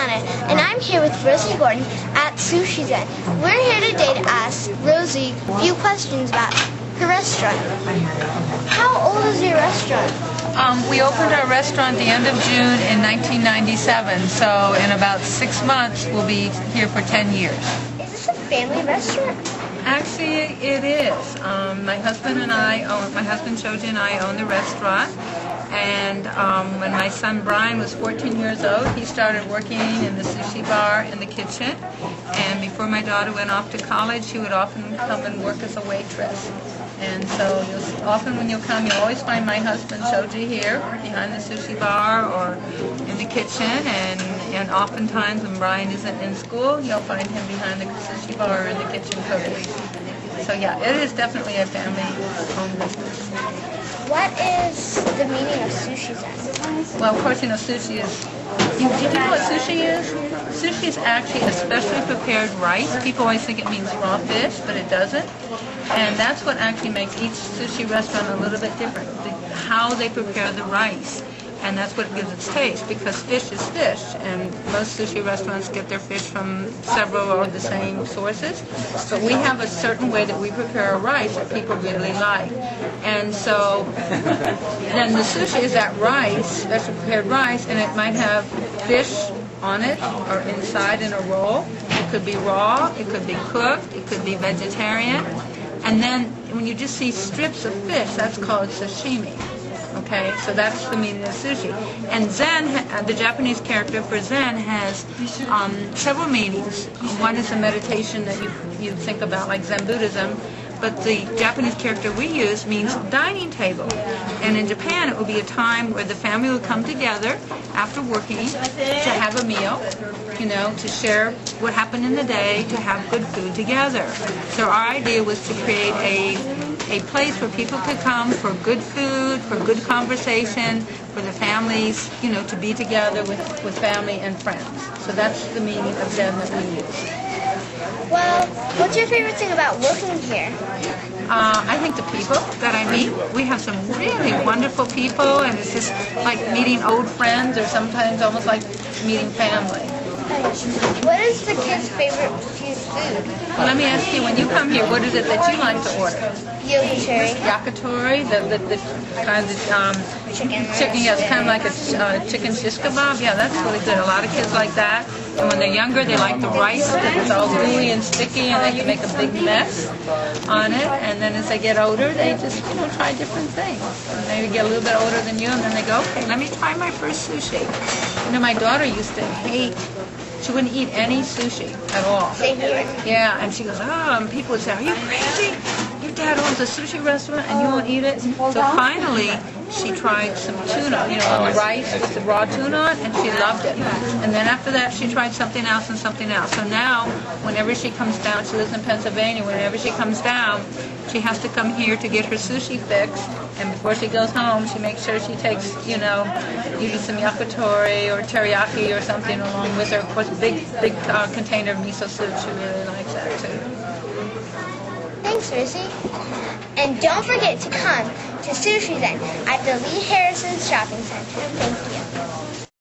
Juliana, and I'm here with Rosie Gordon at Sushi-Zen. We're here today to ask Rosie a few questions about her restaurant. How old is your restaurant? We opened our restaurant the end of June in 1997, so in about 6 months we'll be here for 10 years. Is this a family restaurant? Actually, it is. My husband Shoji and I own the restaurant, and when my son Brian was 14 years old, he started working in the sushi bar in the kitchen, and before my daughter went off to college, she would often come and work as a waitress. And so often when you come, you'll always find my husband Shoji here behind the sushi bar or in the kitchen, and oftentimes when Brian isn't in school, you'll find him behind the sushi bar or in the kitchen cooking. So yeah, it is definitely a family-owned business. What is the meaning of sushi-zen? Well, of course, you know, sushi is... Do you know what sushi is? Sushi is actually a specially prepared rice. People always think it means raw fish, but it doesn't. And that's what actually makes each sushi restaurant a little bit different, how they prepare the rice. And that's what gives its taste, because fish is fish, and most sushi restaurants get their fish from several of the same sources. But we have a certain way that we prepare our rice that people really like. And so then the sushi is that rice, that's prepared rice, and it might have fish on it or inside in a roll. It could be raw, it could be cooked, it could be vegetarian. And then when you just see strips of fish, that's called sashimi. Okay, so that's the meaning of sushi. And Zen, the Japanese character for Zen, has several meanings. One is a meditation that you think about, like Zen Buddhism. But the Japanese character we use means dining table. And in Japan, it would be a time where the family would come together after working to have a meal, you know, to share what happened in the day, to have good food together. So our idea was to create a place where people could come for good food, for good conversation, for the families, you know, to be together with family and friends. So that's the meaning of Zen that we use. Well, what's your favorite thing about working here? I think the people that I meet. We have some really wonderful people, and it's just like meeting old friends, or sometimes almost like meeting family. What is the kids' favorite food? Well, let me ask you, when you come here, what is it that you like to order? Yakitori. Yakitori, the kind of chicken, yeah, it's kind of like a chicken shish kebab. Yeah, that's really good. A lot of kids like that. And when they're younger, they like the rice because it's all gooey and sticky, and they can make a big mess on it. And then as they get older, they just, you know, try different things. And they get a little bit older than you, and then they go, okay, let me try my first sushi. You know, my daughter used to hate. She wouldn't eat any sushi at all. Same here. Yeah, and she goes, oh, and people would say, are you crazy? Your dad owns a sushi restaurant and you won't eat it? So finally, she tried some tuna, you know, on the rice with the raw tuna on, and she loved it. And then after that, she tried something else and something else. So now, whenever she comes down, she lives in Pennsylvania, whenever she comes down, she has to come here to get her sushi fix. And before she goes home, she makes sure she takes, you know, either some yakitori or teriyaki or something along with her. Of course, big container of miso soup. She really likes that too. Thanks, Rosie. And don't forget to come to Sushi-Zen at the Lee Harrison Shopping Center. Thank you.